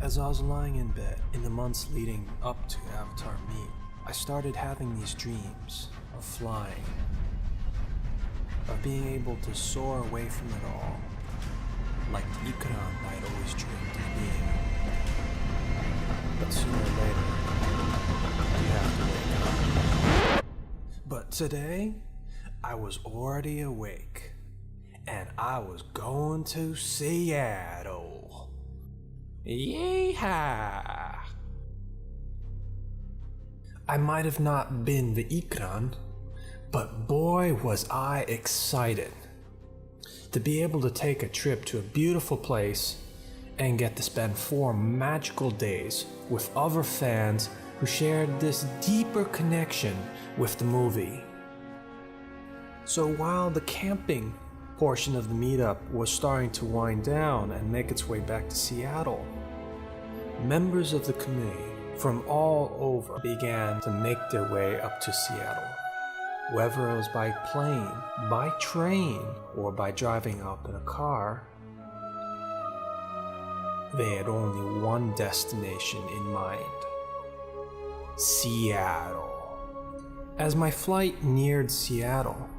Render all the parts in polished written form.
As I was lying in bed in the months leading up to AvatarMeet, I started having these dreams of flying, of being able to soar away from it all, like the Ikran I'd always dreamed of being. But sooner or later, you have to wake up. But today, I was already awake, and I was going to Seattle. Yeehaw! I might have not been the Ikran, but boy was I excited to be able to take a trip to a beautiful place and get to spend 4 magical days with other fans who shared this deeper connection with the movie. So while the camping portion of the meetup was starting to wind down and make its way back to Seattle, members of the committee from all over began to make their way up to Seattle. Whether it was by plane, by train, or by driving up in a car, they had only one destination in mind: Seattle. As my flight neared Seattle,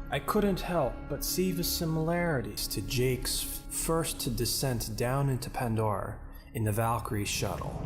I couldn't help but see the similarities to Jake's first descent down into Pandora in the Valkyrie shuttle.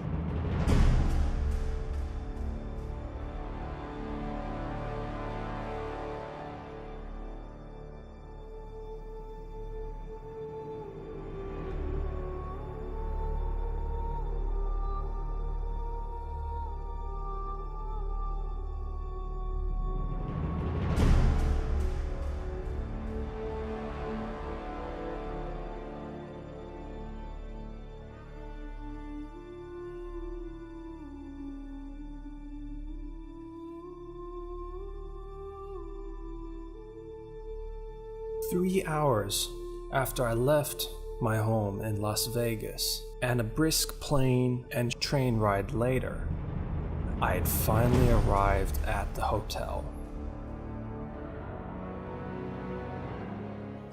Three hours after I left my home in Las Vegas, and a brisk plane and train ride later, I had finally arrived at the hotel.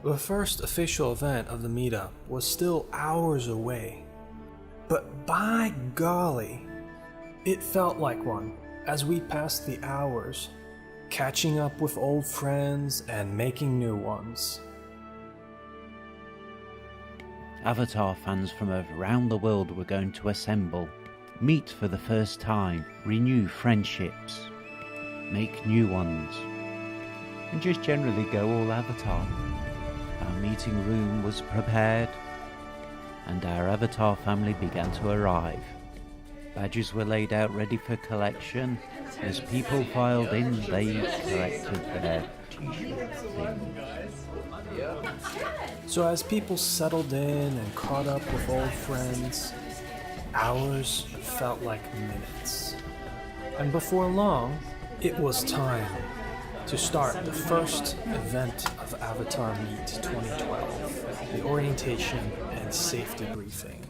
The first official event of the meetup was still hours away, but by golly, it felt like one as we passed the hours, catching up with old friends and making new ones. Avatar fans from around the world were going to assemble, meet for the first time, renew friendships, make new ones, and just generally go all Avatar. Our meeting room was prepared, and our Avatar family began to arrive. Badges were laid out ready for collection. As people filed in, they collected their t-shirt things. So as people settled in and caught up with old friends, hours felt like minutes. And before long, it was time to start the first event of AvatarMeet 2012, the orientation and safety briefing.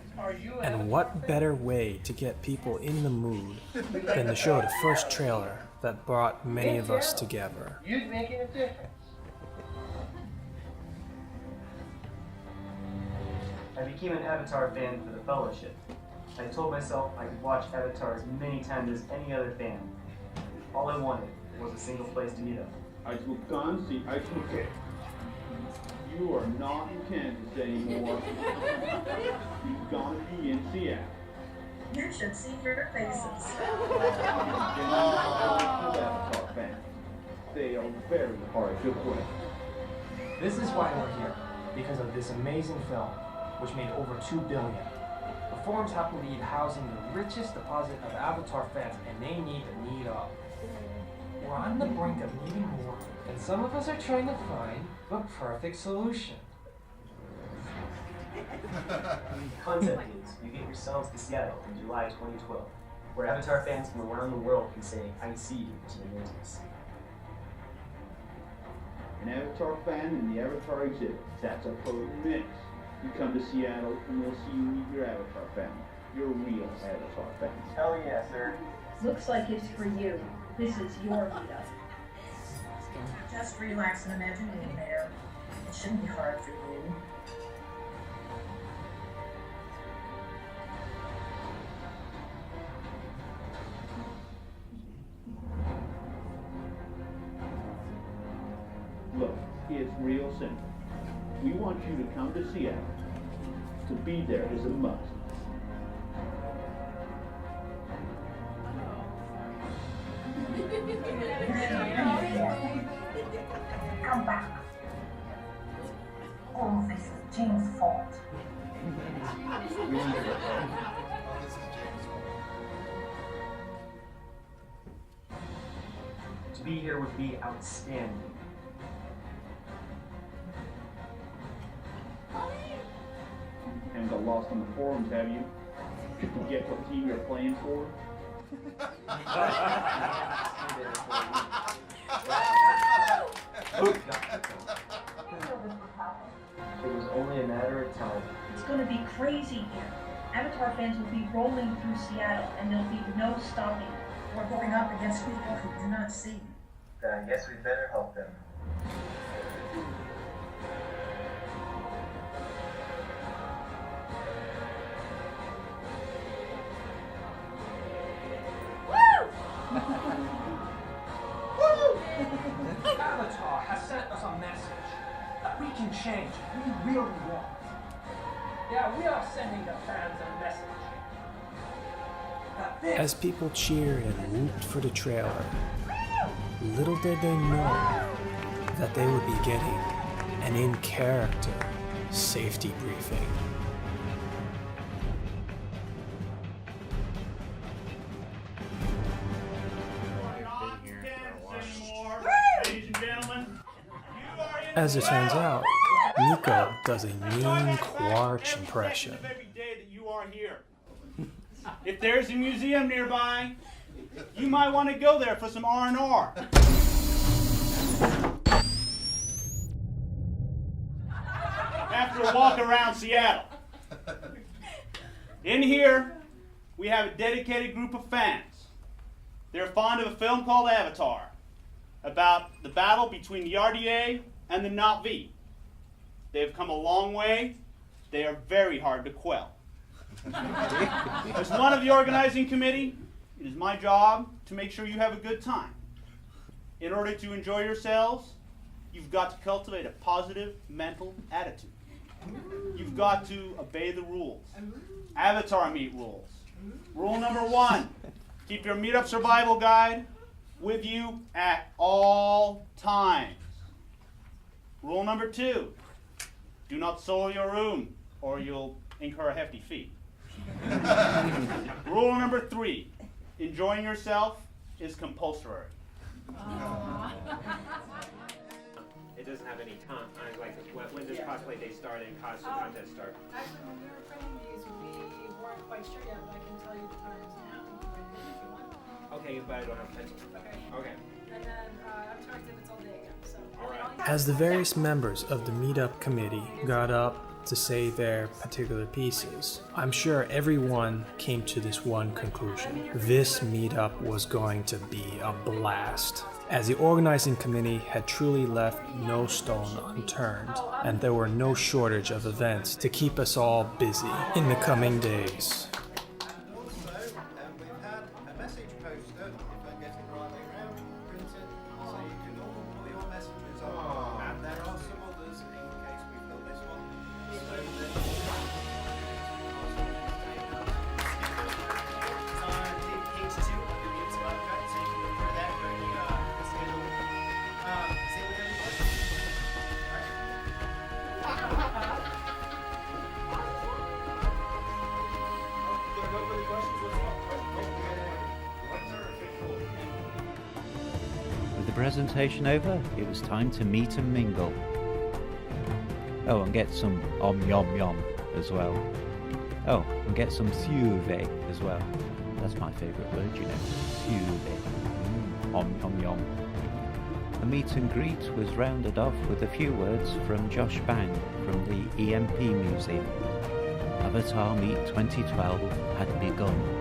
And what better way to get people in the mood than to show the first trailer that brought many of us together. You're making a difference. I became an Avatar fan for the fellowship. I told myself I could watch Avatar as many times as any other fan. All I wanted was a single place to meet up. I took guns, see, I took it. You are not in Kansas anymore. You're gonna be in Seattle. You should see your faces. Avatar fans. They are very hard to play. This is why we're here, because of this amazing film, which made over $2 billion. The forums happen to be housing the richest deposit of Avatar fans, and they need to meet up. We're on the brink of needing more, and some of us are trying to find the perfect solution. Concept is, you get yourselves to Seattle in July 2012, where Avatar fans from around the world can say, I see you to the intimacy. An Avatar fan in the Avatar exhibit. That's a potent mix. You come to Seattle and we'll see you meet your Avatar family. Your real Avatar fans. Hell yeah, sir. Looks like it's for you. This is your meetup. Just relax and imagine being there. It shouldn't be hard for you. It's real simple. We want you to come to Seattle. To be there is a must. Come back. All this is James' fault. To be here would be outstanding. Haven't got lost on the forums, have you? Forget what team you're playing for? It was only a matter of time. It's going to be crazy here. Avatar fans will be rolling through Seattle, and there'll be no stopping. We're going up against people who do not see. Then I guess we better help them. Avatar has sent us a message that we can change if we really want. Yeah, we are sending the fans a message. That this As people cheered and whooped for the trailer, little did they know that they would be getting an in-character safety briefing. As it turns out, Nico does a mean Quarch impression. Every day that you are here. If there's a museum nearby, you might want to go there for some R&R. After a walk around Seattle. In here, we have a dedicated group of fans. They're fond of a film called Avatar, about the battle between the RDA and the Na'vi. They have come a long way. They are very hard to quell. As one of the organizing committee, it is my job to make sure you have a good time. In order to enjoy yourselves, you've got to cultivate a positive mental attitude. You've got to obey the rules. AvatarMeet rules. Rule number 1, keep your meetup survival guide with you at all times. Rule number 2, do not solo your room or you'll incur a hefty fee. Rule number 3, enjoying yourself is compulsory. It doesn't have any time, like when does cosplay day start and costume contest start? Actually, when we were printing these, we weren't quite sure yet, but I can tell you the times now if you want. Okay, but I don't have pencil. Okay. And then Avatar exhibits all day again, so. All right. As the various members of the meetup committee got up to say their particular pieces, I'm sure everyone came to this one conclusion. This meetup was going to be a blast, as the organizing committee had truly left no stone unturned, and there were no shortage of events to keep us all busy in the coming days. We've had a message poster, if I'm getting the right way around, printed, so you can all put your messages on. And there are some others in case we fill this one. With the presentation over, it was time to meet and mingle. Oh, and get some yom yom as well. Oh, and get some suve as well. That's my favourite word, you know. Suve. Yom yom. The meet and greet was rounded off with a few words from Josh Bang from the EMP Museum. AvatarMeet 2012 had begun.